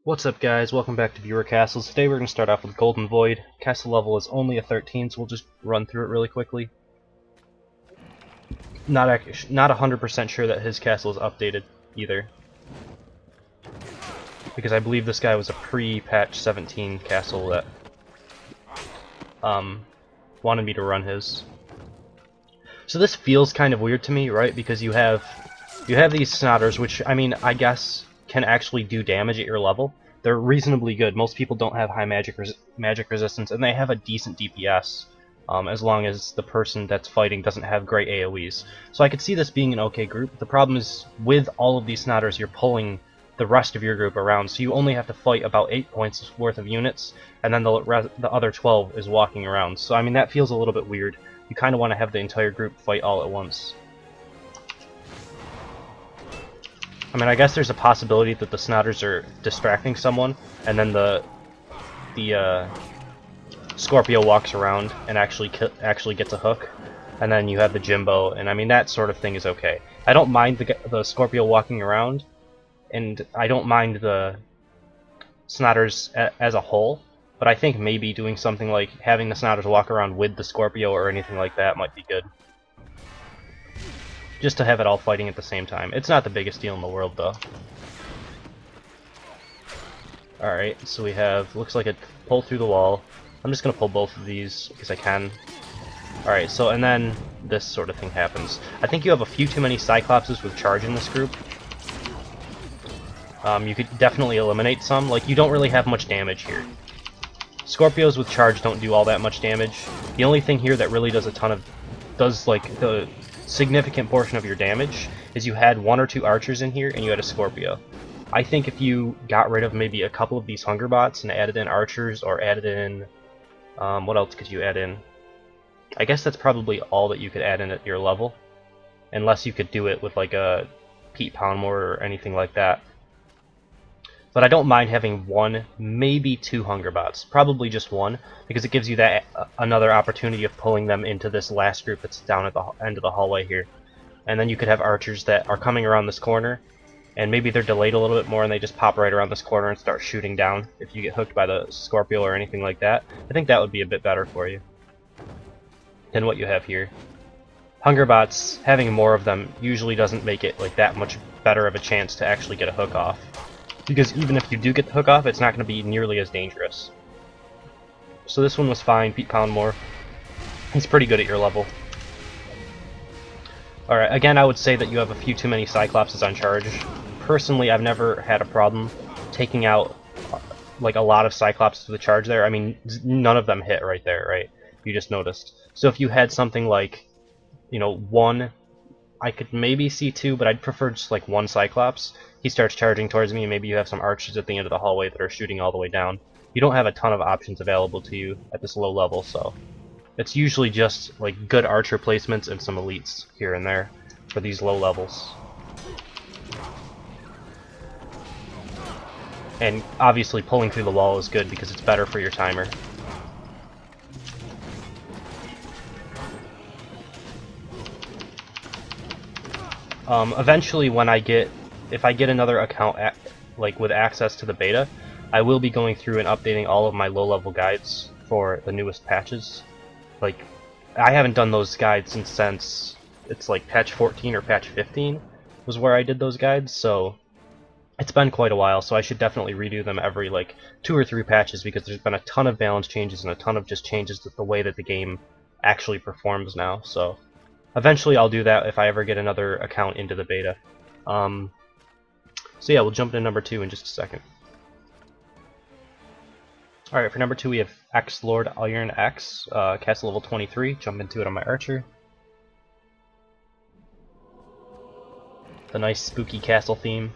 What's up guys, welcome back to Viewer Castles. Today we're going to start off with Golden Void. Castle level is only a 13, so we'll just run through it really quickly. Not 100% sure that his castle is updated either, because I believe this guy was a pre-patch 17 castle that wanted me to run his. So this feels kind of weird to me, right? Because you have these Snotters, which, I mean, I guess can actually do damage at your level. They're reasonably good. Most people don't have high magic resistance, and they have a decent DPS, as long as the person that's fighting doesn't have great AoEs. So I could see this being an okay group. The problem is, with all of these Snotters, you're pulling the rest of your group around, so you only have to fight about 8 points worth of units, and then the other 12 is walking around. So I mean, that feels a little bit weird. You kind of want to have the entire group fight all at once. I mean, I guess there's a possibility that the Snotters are distracting someone, and then the Scorpio walks around and actually gets a hook, and then you have the Jimbo, and I mean, that sort of thing is okay. I don't mind the Scorpio walking around, and I don't mind the Snotters as a whole, but I think maybe doing something like having the Snotters walk around with the Scorpio or anything like that might be good. Just to have it all fighting at the same time. It's not the biggest deal in the world, though. Alright, so we have, looks like a pull through the wall. I'm just going to pull both of these, because I can. Alright, so, and then this sort of thing happens. I think you have a few too many Cyclopses with charge in this group. You could definitely eliminate some. Like, you don't really have much damage here. Scorpios with charge don't do all that much damage. The only thing here that really does like, the significant portion of your damage is you had 1 or 2 archers in here and you had a Scorpio. I think if you got rid of maybe a couple of these hunger bots and added in archers, or added in what else could you add in? I guess that's probably all that you could add in at your level, unless you could do it with like a Pete Poundmore or anything like that. But I don't mind having 1, maybe 2 hunger bots. Probably just 1, because it gives you that another opportunity of pulling them into this last group that's down at the end of the hallway here. And then you could have archers that are coming around this corner, and maybe they're delayed a little bit more and they just pop right around this corner and start shooting down if you get hooked by the Scorpio or anything like that. I think that would be a bit better for you than what you have here. Hunger bots, having more of them usually doesn't make it like that much better of a chance to actually get a hook off. Because even if you do get the hook off, it's not going to be nearly as dangerous. So this one was fine. Pete Poundmore, he's pretty good at your level. Alright, again, I would say that you have a few too many Cyclopses on charge. Personally, I've never had a problem taking out like a lot of Cyclopses with a charge there. I mean, none of them hit right there, right? You just noticed. So if you had something like, you know, 1, I could maybe see 2, but I'd prefer just like 1 Cyclops. He starts charging towards me, and maybe you have some archers at the end of the hallway that are shooting all the way down. You don't have a ton of options available to you at this low level, so it's usually just like good archer placements and some elites here and there for these low levels. And obviously pulling through the wall is good because it's better for your timer. Eventually, if I get another account like with access to the beta, I will be going through and updating all of my low-level guides for the newest patches. Like, I haven't done those guides since it's like patch 14 or patch 15 was where I did those guides, so it's been quite a while, so I should definitely redo them every like 2 or 3 patches, because there's been a ton of balance changes and a ton of just changes to the way that the game actually performs now. So eventually I'll do that if I ever get another account into the beta. So yeah, we'll jump into number 2 in just a second. Alright, for number 2 we have xlordironx, castle level 23, jump into it on my archer. The nice spooky castle theme.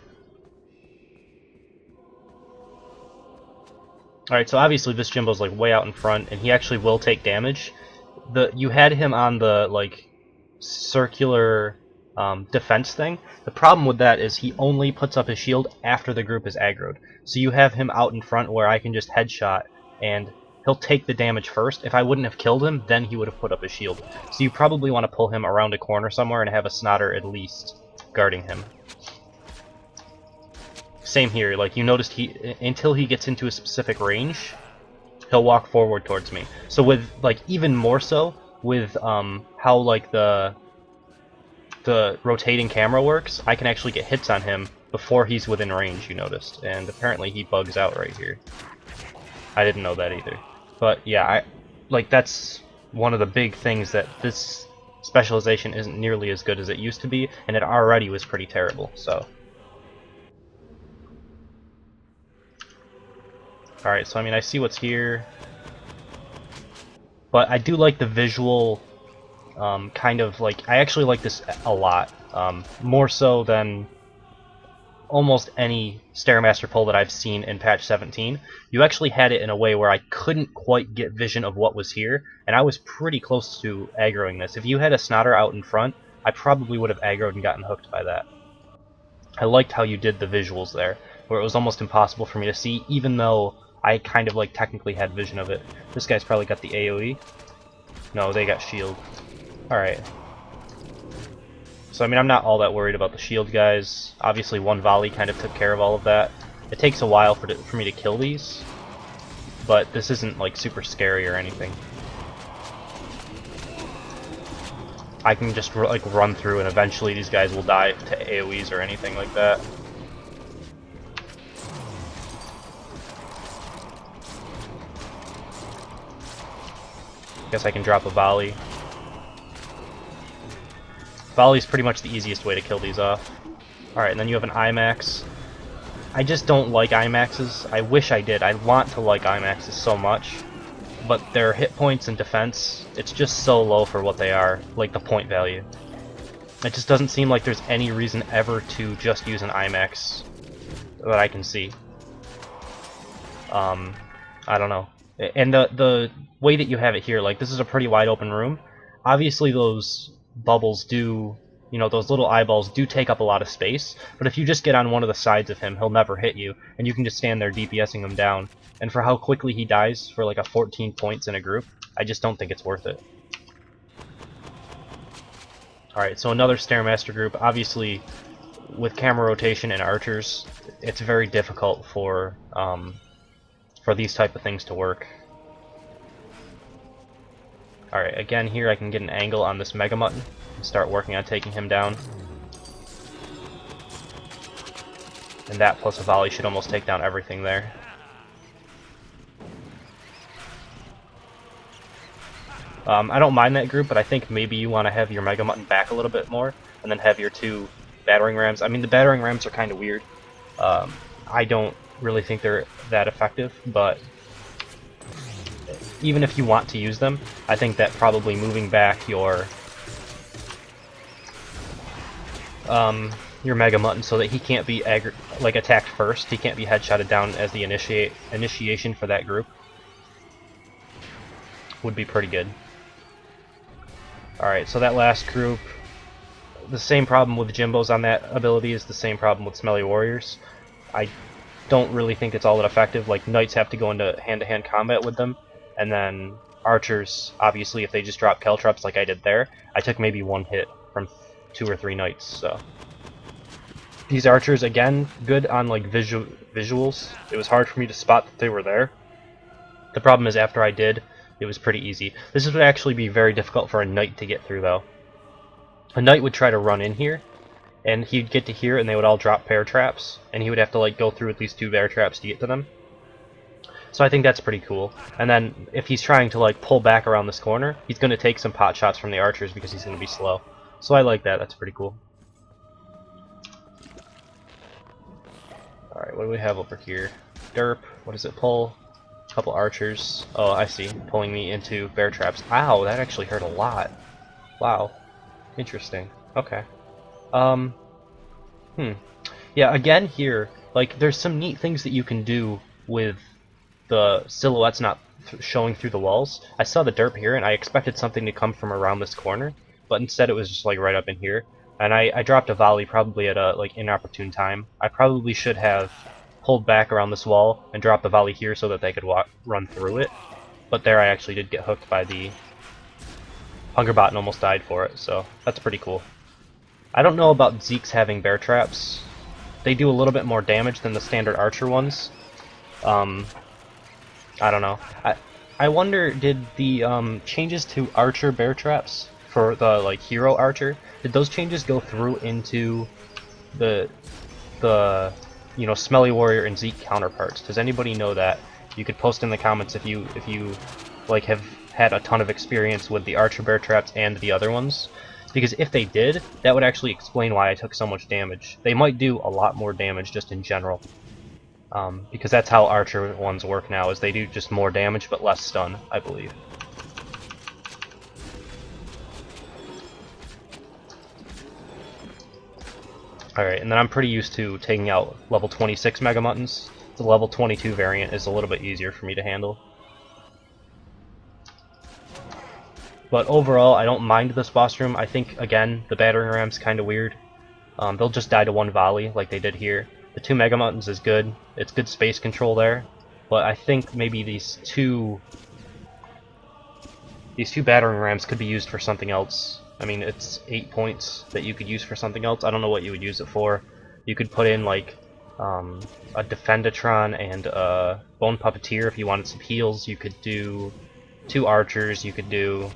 Alright, so obviously this Jimbo's like way out in front, and he actually will take damage. You had him on the like circular defense thing. The problem with that is he only puts up his shield after the group is aggroed. So you have him out in front where I can just headshot and he'll take the damage first. If I wouldn't have killed him, then he would have put up his shield. So you probably want to pull him around a corner somewhere and have a Snotter at least guarding him. same here. Like, you noticed until he gets into a specific range, he'll walk forward towards me. So with, like, even more so, with how, like, the rotating camera works, I can actually get hits on him before he's within range, you noticed. And apparently he bugs out right here. I didn't know that either. But yeah, that's one of the big things, that this specialization isn't nearly as good as it used to be, and it already was pretty terrible, so. Alright, so I mean, I see what's here. But I do like the visual, kind of like, I actually like this a lot. More so than almost any Stairmaster pull that I've seen in patch 17. You actually had it in a way where I couldn't quite get vision of what was here, and I was pretty close to aggroing this. If you had a Snotter out in front, I probably would have aggroed and gotten hooked by that. I liked how you did the visuals there, where it was almost impossible for me to see, even though I kind of like technically had vision of it. This guy's probably got the AoE. No, they got shield. Alright. So, I mean, I'm not all that worried about the shield guys. Obviously, one volley kind of took care of all of that. It takes a while for me to kill these, but this isn't, like, super scary or anything. I can just, like, run through, and eventually these guys will die to AoEs or anything like that. Guess I can drop a volley. Volley's pretty much the easiest way to kill these off. Alright, and then you have an IMAX. I just don't like IMAXs. I wish I did. I want to like IMAXs so much. But their hit points and defense, it's just so low for what they are, like the point value. It just doesn't seem like there's any reason ever to just use an IMAX that I can see. I don't know. And the way that you have it here, like, this is a pretty wide open room. Obviously those bubbles do, you know, those little eyeballs do take up a lot of space, but if you just get on one of the sides of him, he'll never hit you, and you can just stand there DPSing him down. And for how quickly he dies for like a 14 points in a group, I just don't think it's worth it. Alright, so another Stairmaster group. Obviously, with camera rotation and archers, it's very difficult for these type of things to work. Alright, again here I can get an angle on this Mega Mutton and start working on taking him down. And that plus a volley should almost take down everything there. I don't mind that group, but I think maybe you want to have your Mega Mutton back a little bit more, and then have your two battering rams. I mean, the battering rams are kind of weird. I don't really think they're that effective, but even if you want to use them, I think that probably moving back your Mega Mutton so that he can't be attacked first, he can't be headshotted down as the initiation for that group, would be pretty good. Alright, so that last group, the same problem with Jimbos on that ability is the same problem with Smelly Warriors. I don't really think it's all that effective. Like, Knights have to go into hand-to-hand combat with them, and then Archers, obviously, if they just drop Caltrops like I did there, I took maybe one hit from 2 or 3 Knights, so. These Archers, again, good on, like, visuals. It was hard for me to spot that they were there. The problem is, after I did, it was pretty easy. This would actually be very difficult for a Knight to get through, though. A Knight would try to run in here, and he'd get to here, and they would all drop bear traps, and he would have to, like, go through at least 2 bear traps to get to them. So I think that's pretty cool. And then, if he's trying to, like, pull back around this corner, he's going to take some pot shots from the Archers because he's going to be slow. So I like that. That's pretty cool. Alright, what do we have over here? Derp. What does it pull? Couple Archers. Oh, I see. Pulling me into bear traps. Ow, that actually hurt a lot. Wow. Interesting. Okay. Yeah, again here, like, there's some neat things that you can do with the silhouettes not showing through the walls. I saw the derp here, and I expected something to come from around this corner, but instead it was just, like, right up in here. And I dropped a volley probably at a, like, inopportune time. I probably should have pulled back around this wall and dropped the volley here so that they could run through it. But there I actually did get hooked by the Hungerbot and almost died for it, so that's pretty cool. I don't know about Zeke's having bear traps. they do a little bit more damage than the standard archer ones. I don't know. I wonder, did the changes to archer bear traps for the like hero archer, did those changes go through into the you know, Smelly Warrior and Zeke counterparts? Does anybody know that? You could post in the comments if you like have had a ton of experience with the archer bear traps and the other ones. Because if they did, that would actually explain why I took so much damage. They might do a lot more damage just in general. Because that's how archer ones work now, is they do just more damage but less stun, I believe. Alright, and then I'm pretty used to taking out level 26 Mega Muttons. The level 22 variant is a little bit easier for me to handle. But overall, I don't mind this boss room. I think, again, the battering ram's kind of weird. They'll just die to one volley, like they did here. The 2 Mega Muttons is good. It's good space control there. But I think maybe these two battering rams could be used for something else. I mean, it's 8 points that you could use for something else. I don't know what you would use it for. You could put in, like, a Defendatron and a Bone Puppeteer if you wanted some heals. You could do 2 archers. You could do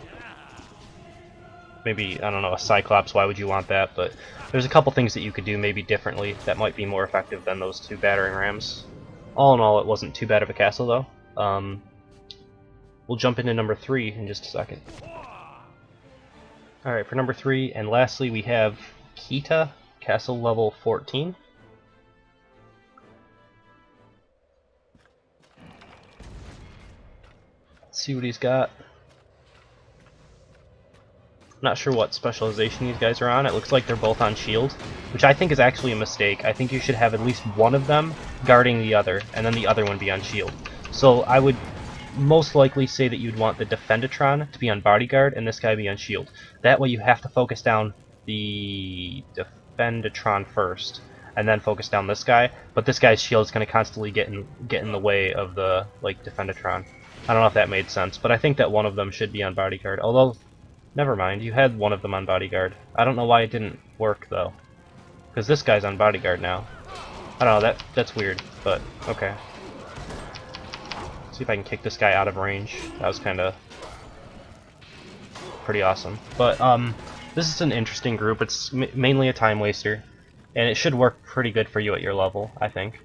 maybe, I don't know, a Cyclops. Why would you want that? But there's a couple things that you could do maybe differently that might be more effective than those 2 battering rams. All in all, it wasn't too bad of a castle, though. We'll jump into number 3 in just a second. Alright, for number 3, and lastly, we have Keita, castle level 14. Let's see what he's got. Not sure what specialization these guys are on. It looks like they're both on shield, which I think is actually a mistake. I think you should have at least one of them guarding the other, and then the other one be on shield. So I would most likely say that you'd want the Defendatron to be on bodyguard and this guy be on shield. That way you have to focus down the Defendatron first, and then focus down this guy. But this guy's shield is going to constantly get in the way of the Defendatron. I don't know if that made sense, but I think that one of them should be on bodyguard. Although, never mind, you had one of them on bodyguard. I don't know why it didn't work though, because this guy's on bodyguard now. I don't know, that's weird, but okay. See if I can kick this guy out of range. That was kind of pretty awesome. But this is an interesting group. It's mainly a time waster, and it should work pretty good for you at your level, I think.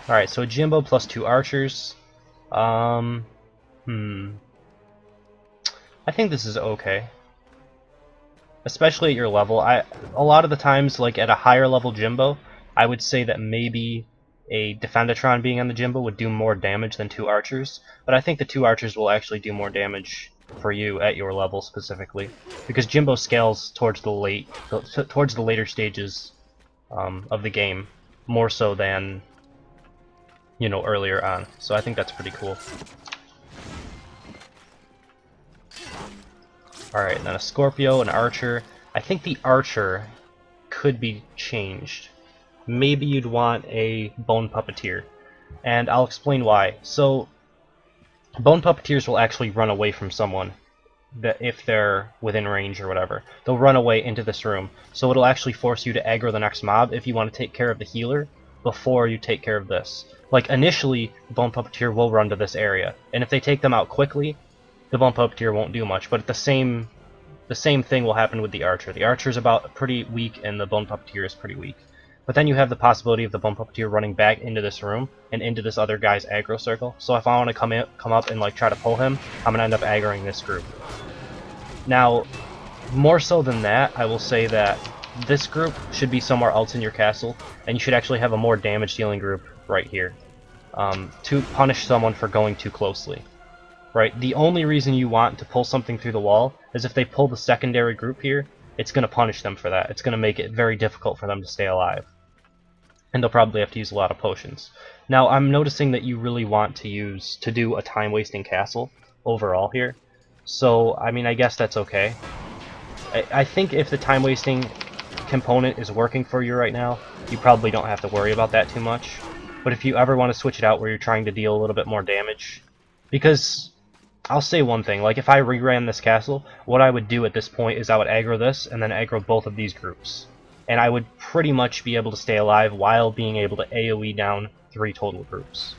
Alright, so a Jimbo plus 2 archers. I think this is okay. Especially at your level. A lot of the times, like at a higher level Jimbo, I would say that maybe a Defendatron being on the Jimbo would do more damage than 2 archers. But I think the 2 archers will actually do more damage for you at your level specifically, because Jimbo scales towards the later stages of the game more so than, you know, earlier on. So I think that's pretty cool. Alright, then a Scorpio, an Archer. I think the Archer could be changed. Maybe you'd want a Bone Puppeteer, and I'll explain why. So, Bone Puppeteers will actually run away from someone that if they're within range or whatever. They'll run away into this room, so it'll actually force you to aggro the next mob if you want to take care of the healer before you take care of this. Like, initially, the Bone Puppeteer will run to this area, and if they take them out quickly, the Bone Puppeteer won't do much, but the same thing will happen with the Archer. The Archer is about pretty weak, and the Bone Puppeteer is pretty weak. But then you have the possibility of the Bone Puppeteer running back into this room, and into this other guy's aggro circle. So if I want to come up and like try to pull him, I'm going to end up aggroing this group. Now, more so than that, I will say that this group should be somewhere else in your castle, and you should actually have a more damage-dealing group right here, to punish someone for going too closely. Right? The only reason you want to pull something through the wall is if they pull the secondary group here, it's going to punish them for that. It's going to make it very difficult for them to stay alive. And they'll probably have to use a lot of potions. Now, I'm noticing that you really want to do a time-wasting castle overall here. So, I mean, I guess that's okay. I think if the time-wasting component is working for you right now, you probably don't have to worry about that too much. But if you ever want to switch it out where you're trying to deal a little bit more damage, because I'll say one thing, like if I reran this castle, what I would do at this point is I would aggro this, and then aggro both of these groups. And I would pretty much be able to stay alive while being able to AoE down 3 total groups.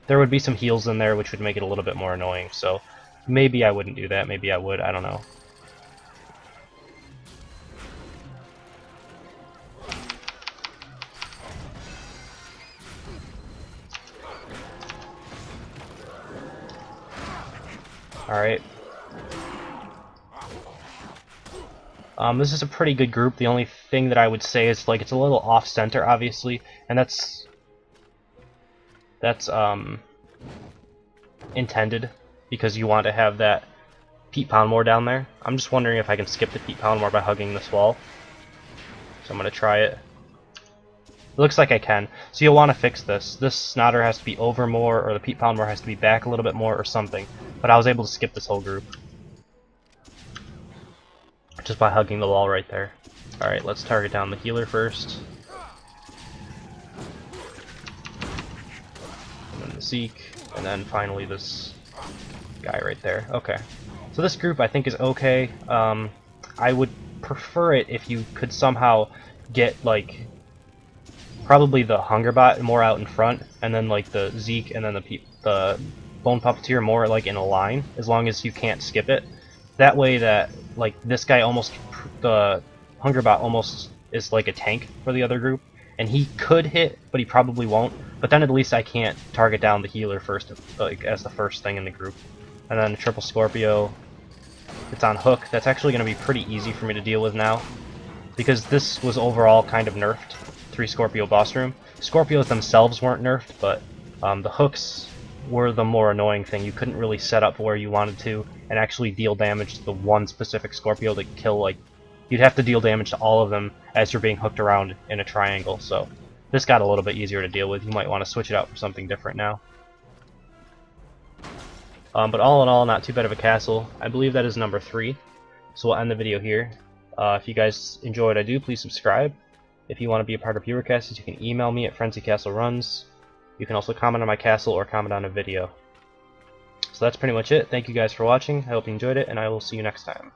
There would be some heals in there which would make it a little bit more annoying, so maybe I wouldn't do that, maybe I would, I don't know. Alright. This is a pretty good group. The only thing that I would say is, like, it's a little off-center, obviously, and that's intended, because you want to have that Pete Poundmore down there. I'm just wondering if I can skip the Pete Poundmore by hugging this wall. So I'm going to try it. It looks like I can. So you'll want to fix this. This Snotter has to be over more, or the Pete Poundmore has to be back a little bit more, or something. But I was able to skip this whole group just by hugging the wall right there. Alright, let's target down the healer first. And then the Zeke, and then finally this guy right there. Okay. So this group I think is okay. I would prefer it if you could somehow get, like, probably the Hungerbot more out in front, and then like the Zeke and then the Bone Puppeteer more like in a line, as long as you can't skip it. That way that, like, this guy almost, the Hungerbot almost is like a tank for the other group, and he could hit, but he probably won't. But then at least I can't target down the healer first, like, as the first thing in the group. And then triple Scorpio, it's on hook. That's actually going to be pretty easy for me to deal with now, because this was overall kind of nerfed. 3 Scorpio boss room. Scorpios themselves weren't nerfed, but the hooks were the more annoying thing. You couldn't really set up where you wanted to and actually deal damage to the one specific Scorpio to kill, like, you'd have to deal damage to all of them as you're being hooked around in a triangle, so this got a little bit easier to deal with. You might want to switch it out for something different now. But all in all, not too bad of a castle. I believe that is number 3, so we'll end the video here. If you guys enjoy what I do, please subscribe. If you want to be a part of HeroCast, you can email me at frenzycastleruns. You can also comment on my castle or comment on a video. So that's pretty much it. Thank you guys for watching. I hope you enjoyed it, and I will see you next time.